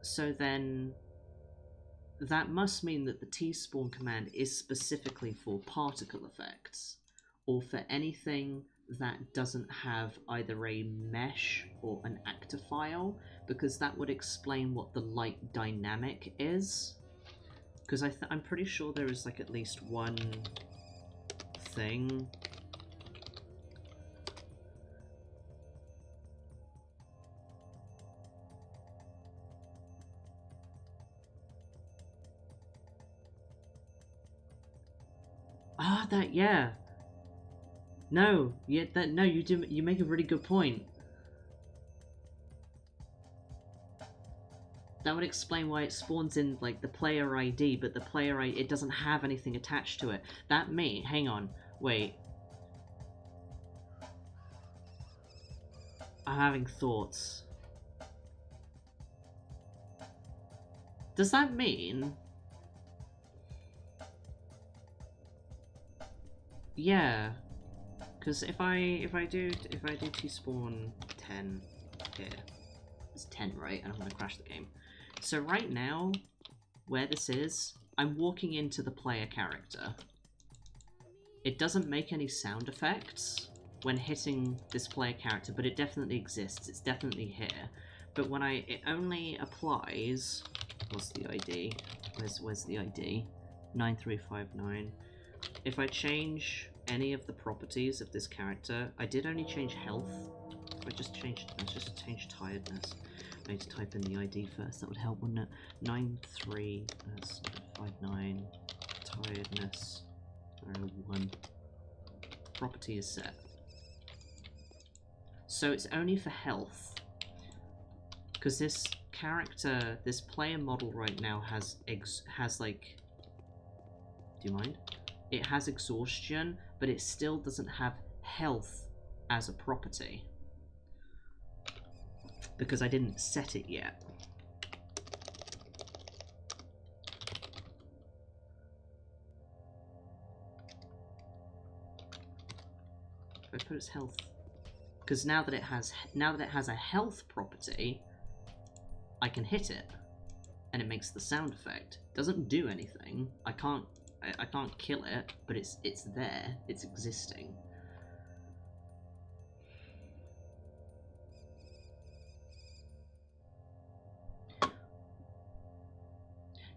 So then that must mean that the T-spawn command is specifically for particle effects, or for anything that doesn't have either a mesh or an actor file, because that would explain what the light dynamic is. Because I'm pretty sure there is like at least one thing. Ah, that, yeah. No, yeah, that, no, you make a really good point. That would explain why it spawns in, like, the player ID, but the player ID, it doesn't have anything attached to it. Hang on, wait. I'm having thoughts. Does that mean... Yeah, because if I do T-spawn 10 here, it's 10, right? And I'm gonna crash the game. So right now, where this is, I'm walking into the player character. It doesn't make any sound effects when hitting this player character, but it definitely exists. It's definitely here. But when it only applies. What's the ID? Where's the ID? 9359. If I change any of the properties of this character, I did only change health. If I just change tiredness. I need to type in the ID first, that would help, wouldn't it? 9359, tiredness, 1. Property is set. So it's only for health. Because this character, this player model right now has like... Do you mind? It has exhaustion, but it still doesn't have health as a property. Because I didn't set it yet. If I put its health, because now that it has a health property, I can hit it, and it makes the sound effect. Doesn't do anything. I can't kill it, but it's there. It's existing.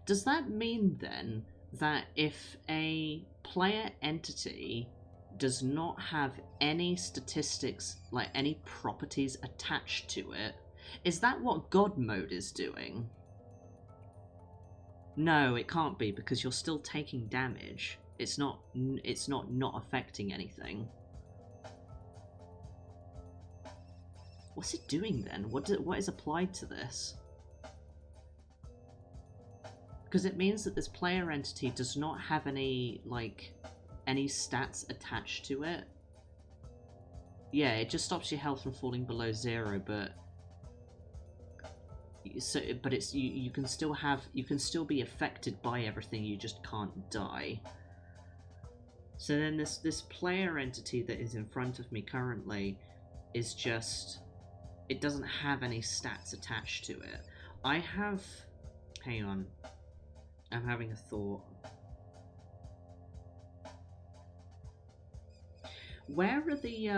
Does that mean then that if a player entity does not have any statistics, like any properties attached to it, is that what God mode is doing? No, it can't be, because you're still taking damage. It's not affecting anything. What's it doing then? What is applied to this? Because it means that this player entity does not have any, like, any stats attached to it. Yeah, it just stops your health from falling below 0, but... So, but it's you can still be affected by everything, you just can't die. So then this player entity that is in front of me currently is just... It doesn't have any stats attached to it. I have... Hang on. I'm having a thought. Where are the,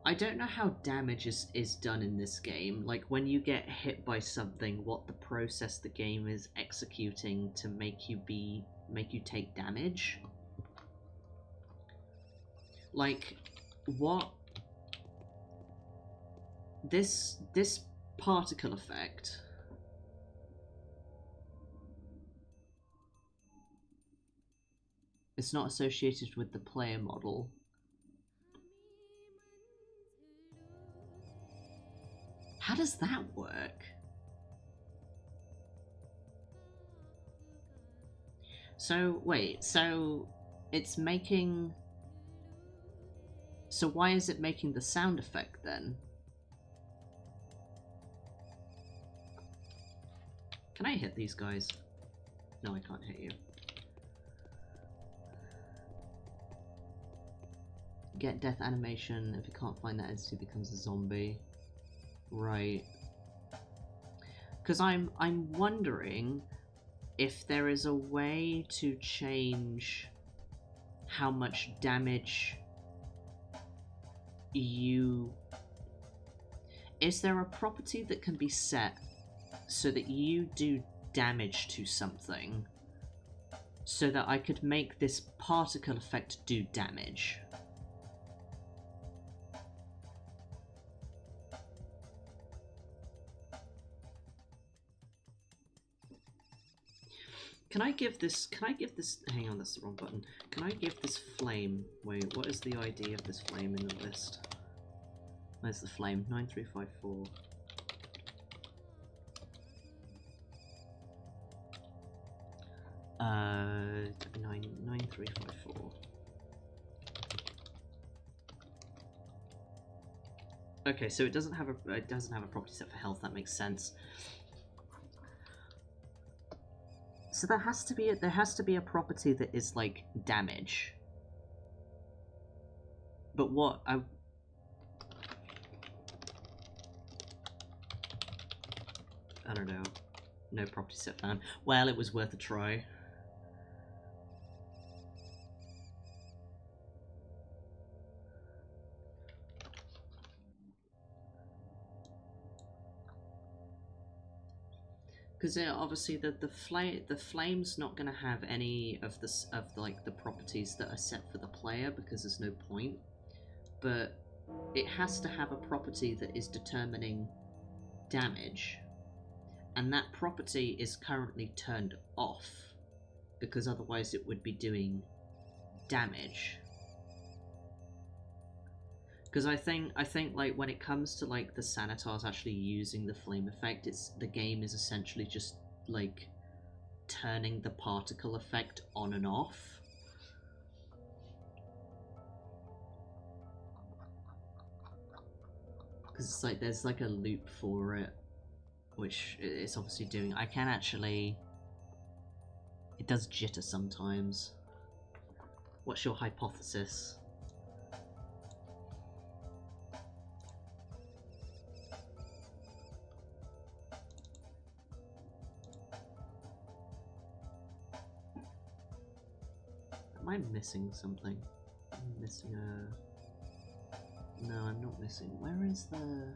I don't know how damage is done in this game. Like, when you get hit by something, what the process the game is executing to make you take damage. Like, what... This particle effect... It's not associated with the player model. How does that work? So, wait, so it's making... So why is it making the sound effect then? Can I hit these guys? No, I can't hit you. Get death animation. If you can't find that entity, becomes a zombie. Right. Because I'm wondering if there is a way to change how much damage you... Is there a property that can be set so that you do damage to something so that I could make this particle effect do damage? Can I give this, hang on, that's the wrong button. Can I give this flame, wait, what is the ID of this flame in the list? Where's the flame? 9354. Uh, 9354. Okay, so it doesn't have a property set for health. That makes sense. So there has to be a property that is like damage. But what I don't know. No property set found. Well, it was worth a try. Because obviously the flame's not going to have any of the properties that are set for the player because there's no point. But it has to have a property that is determining damage, and that property is currently turned off because otherwise it would be doing damage. Because I think like when it comes to like the Sanitars actually using the flame effect, the game is essentially just like turning the particle effect on and off. Because it's like there's like a loop for it, which it's obviously doing. I can actually. It does jitter sometimes. What's your hypothesis? Am I missing something? I'm missing a... No, I'm not missing. Where is the...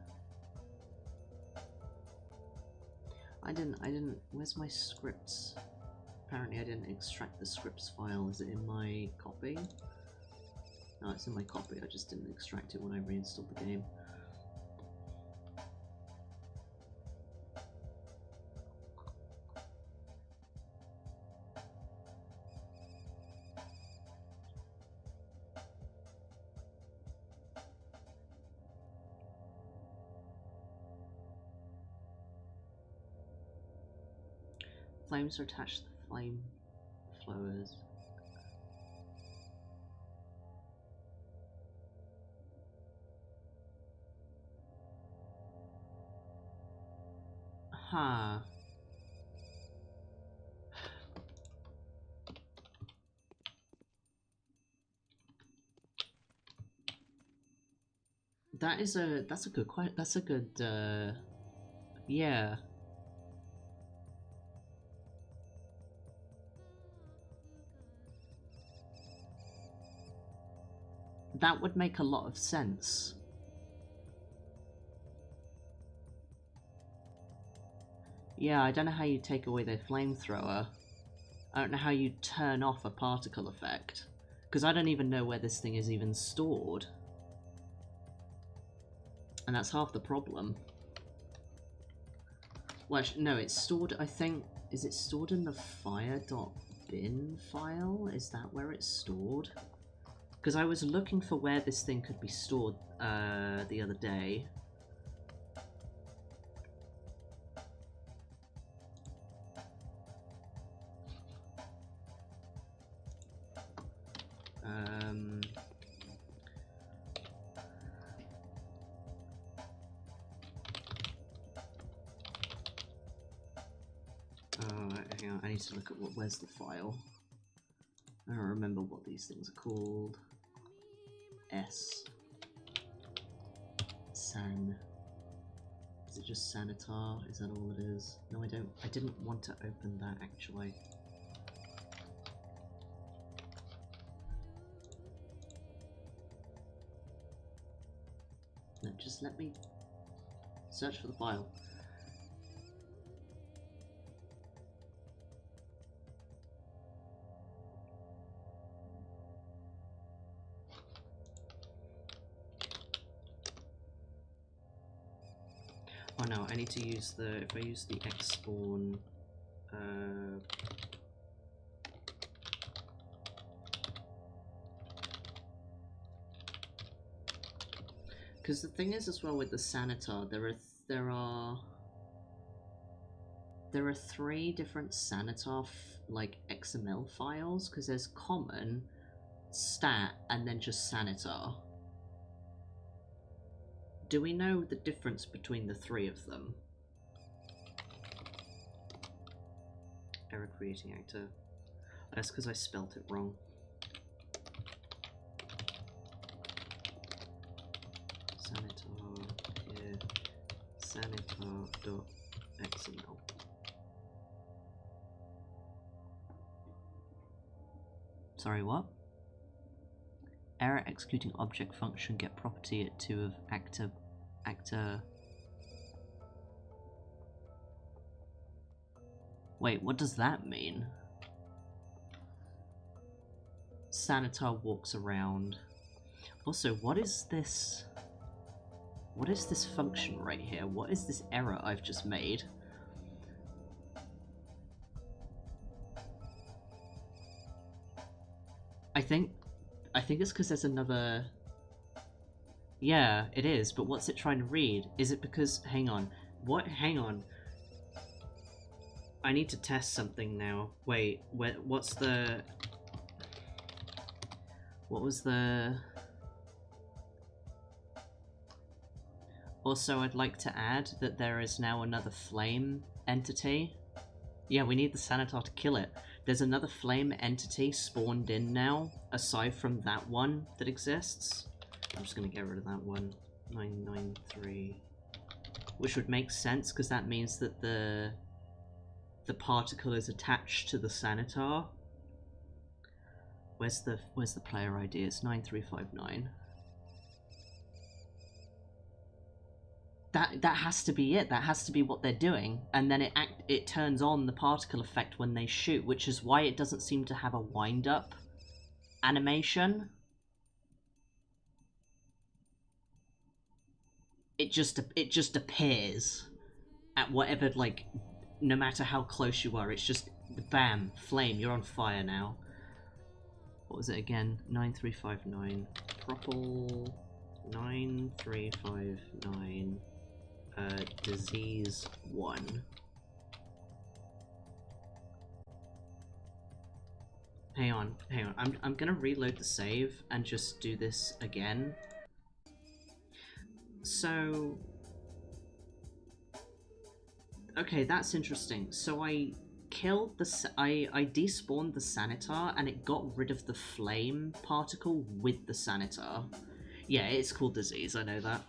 I didn't... Where's my scripts? Apparently I didn't extract the scripts file. Is it in my copy? No, it's in my copy. I just didn't extract it when I reinstalled the game. Flames are attached to the flame flowers. Huh. That's a good question. That's a good yeah. That would make a lot of sense. Yeah, I don't know how you take away their flamethrower. I don't know how you turn off a particle effect. Because I don't even know where this thing is even stored. And that's half the problem. Well, actually, no, it's stored, I think... Is it stored in the fire.bin file? Is that where it's stored? Because I was looking for where this thing could be stored the other day. Hang on, I need to look at where's the file. I don't remember what these things are called. San Is it just Sanitar? Is that all it is? No, I don't. I didn't want to open that actually. No, just let me search for the file. Oh no, I need to use the, if I use the X spawn, because the thing is as well with the Sanitar, there are 3 different Sanitar like XML files, because there's common, stat, and then just Sanitar. Do we know the difference between the 3 of them? Error creating actor. That's because I spelt it wrong. Sanitar here. Sanitar.xml. Sorry, what? Error executing object function get property at 2 of actor. Wait, what does that mean? Sanitar walks around. Also, what is this? What is this function right here? What is this error I've just made? I think it's because there's another... Yeah, it is, but what's it trying to read? Is it because... Hang on. What? Hang on. I need to test something now. Wait, what's the... What was the... Also, I'd like to add that there is now another flame entity. Yeah, we need the Sanitar to kill it. There's another flame entity spawned in now, aside from that one that exists. I'm just going to get rid of that one. 993. Which would make sense, because that means that the particle is attached to the Sanitar. Where's the player ID? It's 9359. That has to be it. That has to be what they're doing, and then it turns on the particle effect when they shoot, which is why it doesn't seem to have a wind up animation. It just appears at whatever, like, no matter how close you are. It's just bam, flame. You're on fire now. What was it again? 9359. Propel 9359. Disease 1. Hang on. I'm gonna reload the save and just do this again. So... Okay, that's interesting. So I killed the... I despawned the Sanitar and it got rid of the flame particle with the Sanitar. Yeah, it's called Disease, I know that.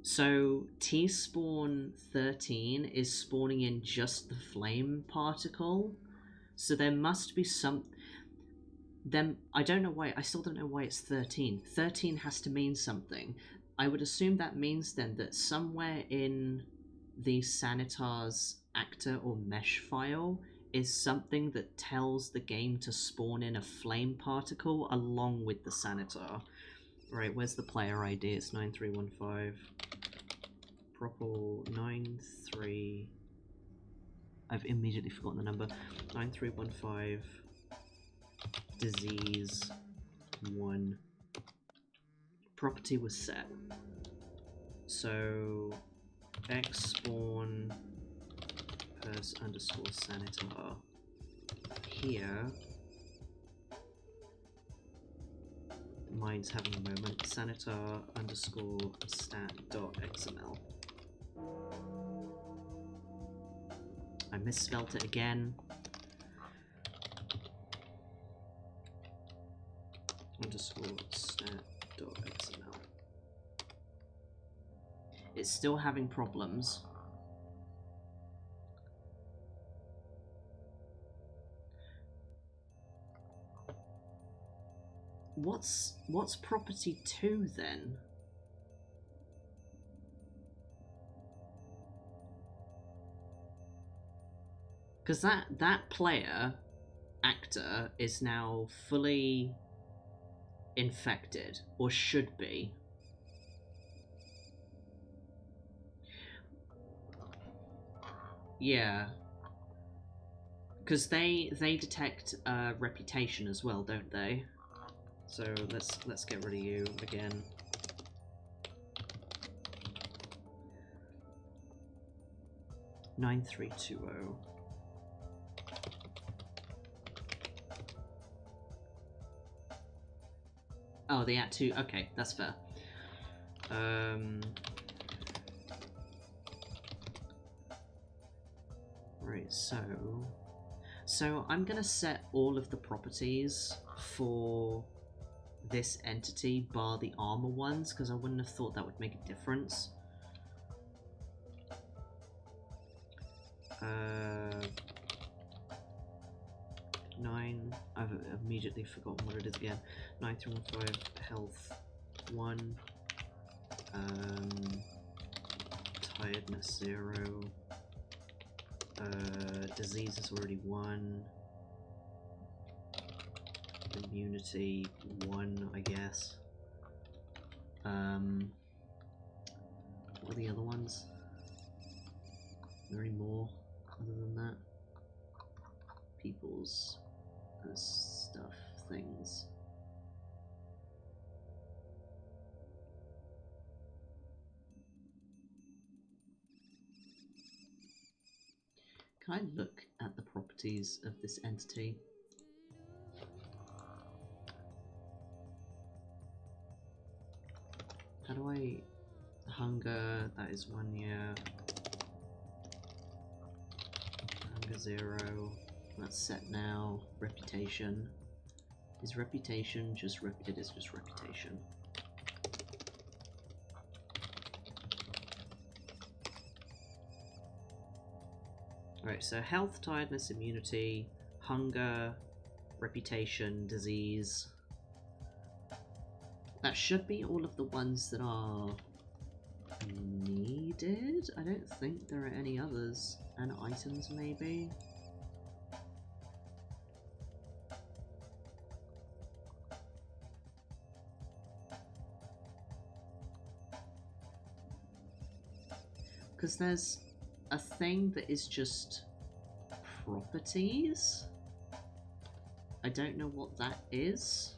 So T-spawn 13 is spawning in just the flame particle. So there must be some... Then I don't know why. I still don't know why it's 13. 13 has to mean something. I would assume that means then that somewhere in the Sanitar's actor or mesh file is something that tells the game to spawn in a flame particle along with the Sanitar. Right, where's the player ID? It's 9315. Propel 93... I've immediately forgotten the number. 9315... Disease 1. Property was set. So... X-spawn... pers_sanitar. Here... Mine's having a moment. Sanitar_stat.xml. I misspelt it again. stat.xml. It's still having problems. What's property 2 then? Because that player actor is now fully infected, or should be. Yeah. Because they detect reputation as well, don't they? So let's get rid of you again. (9320). Oh, the at 2. Okay, that's fair. Right, so I'm gonna set all of the properties for this entity bar the armor ones, because I wouldn't have thought that would make a difference. 9. I've immediately forgotten what it is again. 9315 health 1. Tiredness 0. Disease is already 1. Immunity 1, I guess. What are the other ones? Are there any more other than that? People's stuff, things. Can I look at the properties of this entity? How do I... Hunger, that is 1 year. Hunger 0. That's set now. Reputation. Is reputation just it is just reputation. Alright, so health, tiredness, immunity, hunger, reputation, disease. That should be all of the ones that are needed. I don't think there are any others. And items, maybe? Because there's a thing that is just properties. I don't know what that is.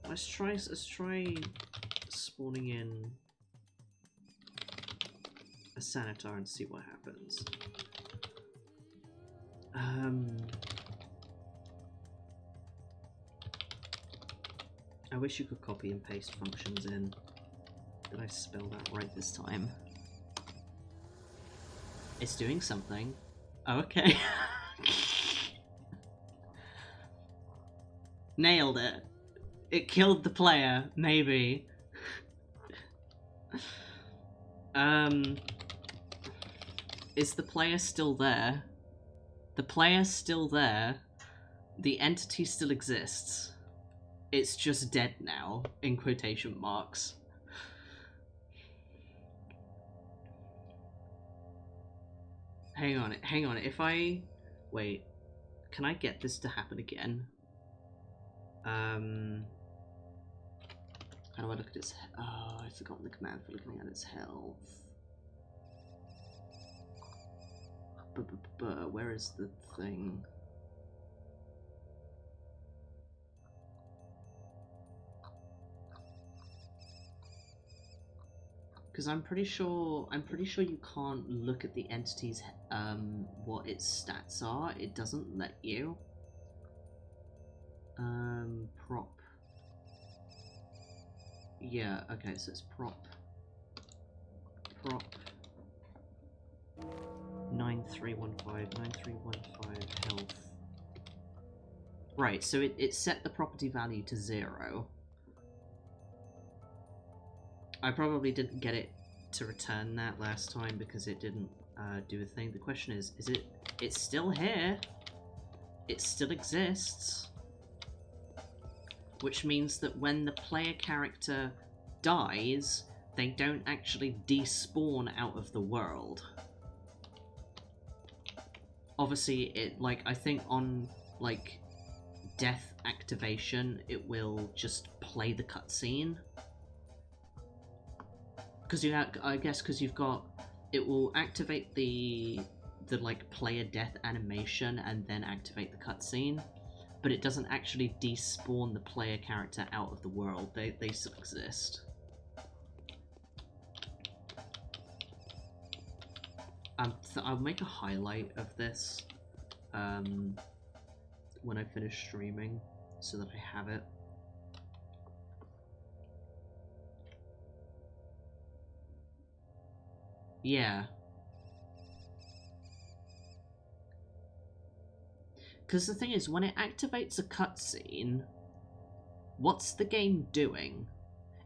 Let's try spawning in a Sanitar and see what happens. I wish you could copy and paste functions in. Did I spell that right this time? It's doing something. Oh, okay. Nailed it. It killed the player, maybe. Is the player still there? The player's still there. The entity still exists. It's just dead now, in quotation marks. Hang on, if I... Wait. Can I get this to happen again? How do I look at its... Oh, I've forgotten the command for looking at its health. Where is the thing? Because I'm pretty sure you can't look at the entity's what its stats are. It doesn't let you. Prop. Yeah, okay, so it's prop 9315 health. Right, so it set the property value to 0. I probably didn't get it to return that last time because it didn't do a thing. The question is it's still here. It still exists. Which means that when the player character dies, they don't actually despawn out of the world. Obviously, I think on, death activation, it will just play the cutscene. Because you've got... It will activate the player death animation and then activate the cutscene. But it doesn't actually despawn the player character out of the world. They still exist. I'll make a highlight of this when I finish streaming, so that I have it. Yeah. Because the thing is, when it activates a cutscene, what's the game doing?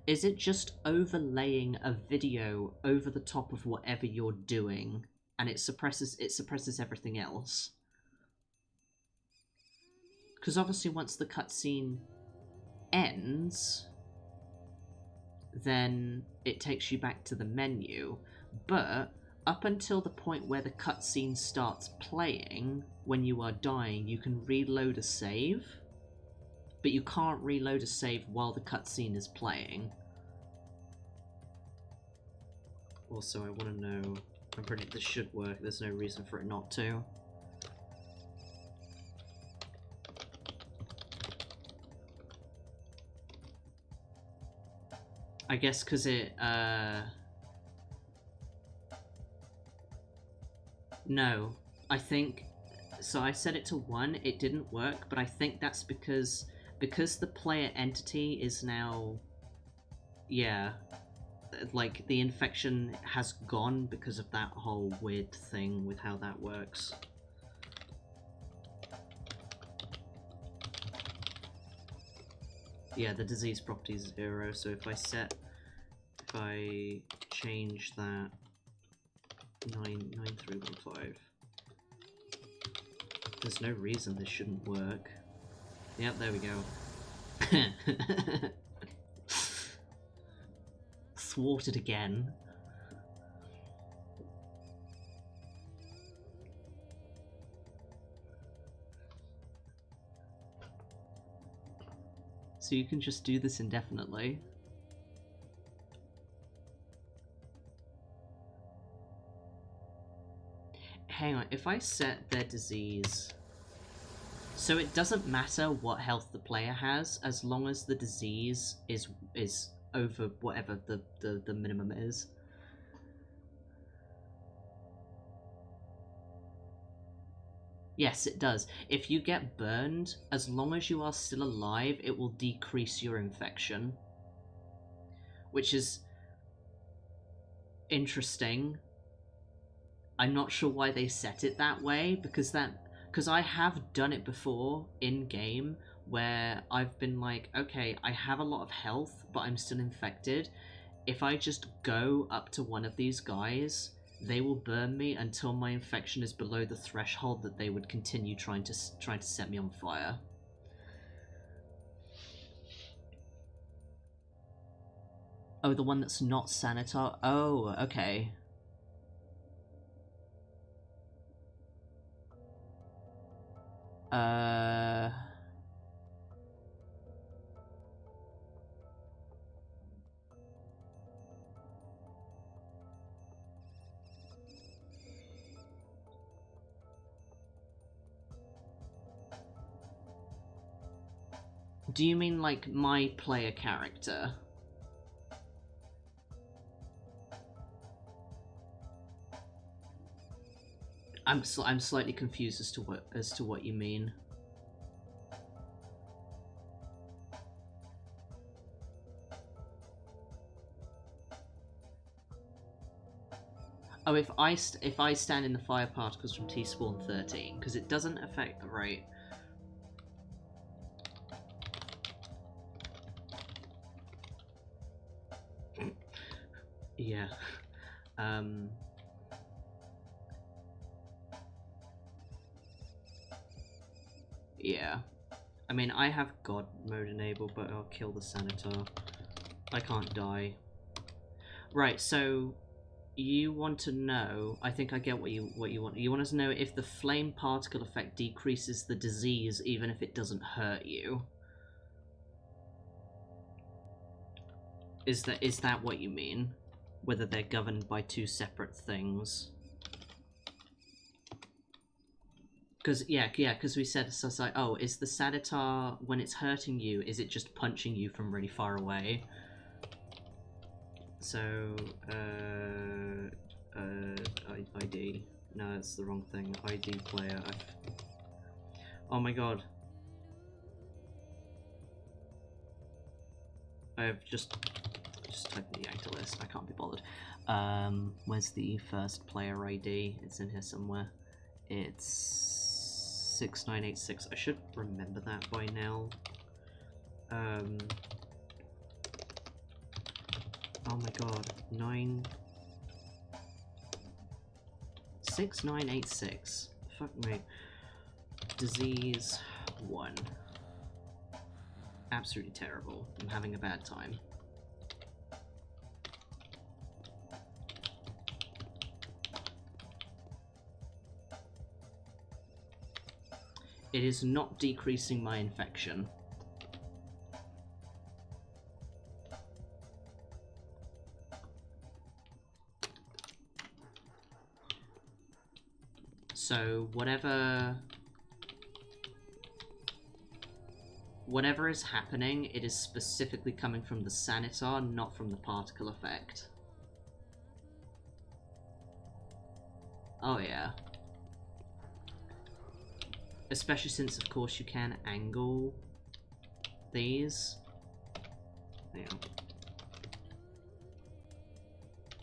Is it just overlaying a video over the top of whatever you're doing, and it suppresses everything else? Because obviously once the cutscene ends, then it takes you back to the menu, but up until the point where the cutscene starts playing, when you are dying, you can reload a save, but you can't reload a save while the cutscene is playing. Also, I want to know... I'm pretty... This should work, there's no reason for it not to. I guess because it, No, I think... So I set it to 1, it didn't work, but I think that's because the player entity is now... Yeah. The infection has gone because of that whole weird thing with how that works. Yeah, the disease property is 0, so if I change that 9315, there's no reason this shouldn't work. Yep, there we go. Thwarted again. So you can just do this indefinitely. Hang on, if I set their disease... So it doesn't matter what health the player has, as long as the disease is over whatever the minimum is. Yes, it does. If you get burned, as long as you are still alive, it will decrease your infection. Which is interesting. I'm not sure why they set it that way, because I have done it before in-game, where I've been like, okay, I have a lot of health, but I'm still infected. If I just go up to one of these guys, they will burn me until my infection is below the threshold that they would continue trying to set me on fire. Oh, the one that's not Sanitar? Oh, okay. Do you mean, like, my player character? I'm slightly confused as to what you mean. Oh, if I stand in the fire particles from T-spawn 13, because it doesn't affect the rate. Yeah. Yeah. I mean, I have God mode enabled, but I'll kill the Sanitar. I can't die. Right, so you want to know, I think I get what you want. You want to know if the flame particle effect decreases the disease even if it doesn't hurt you. Is that what you mean? Whether they're governed by two separate things? Because because we said, so it's like, oh, is the Sanitar, when it's hurting you, is it just punching you from really far away? So, ID. No, that's the wrong thing. ID player. Oh my god. I've just typed in the actor list. I can't be bothered. Where's the first player ID? It's in here somewhere. It's 6986. I should remember that by now. Oh my god. 6986. Fuck me. Disease 1. Absolutely terrible. I'm having a bad time. It is not decreasing my infection. So whatever is happening, it is specifically coming from the Sanitar, not from the particle effect. Oh yeah. Especially since, of course, you can angle these. Hang on.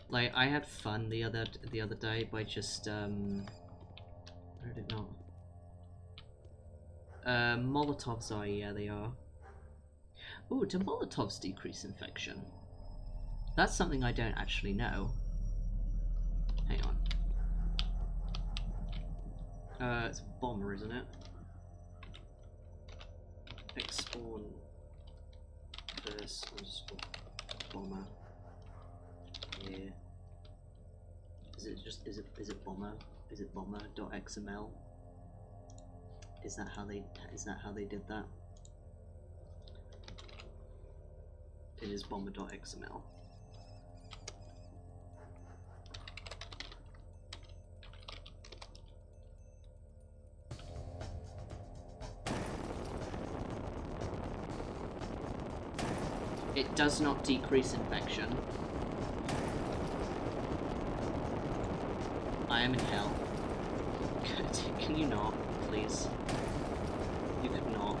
Like, I had fun the other day by just where did it not? Molotovs are, yeah, they are. Ooh, do Molotovs decrease infection? That's something I don't actually know. Hang on. It's bomber, isn't it? X-spawn first underscore bomber. Yeah. Is it bomber? Is it bomber.xml? Is that how they did that? It is bomber.xml. It does not decrease infection. I am in hell. Can you not, please? You could not.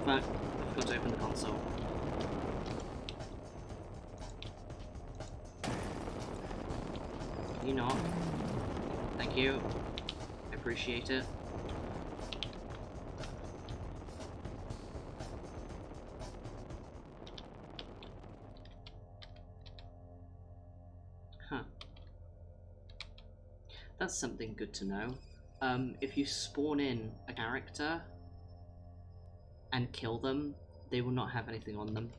Fuck, I forgot to open the console. Can you not? Thank you. I appreciate it. Huh. That's something good to know. If you spawn in a character and kill them, they will not have anything on them.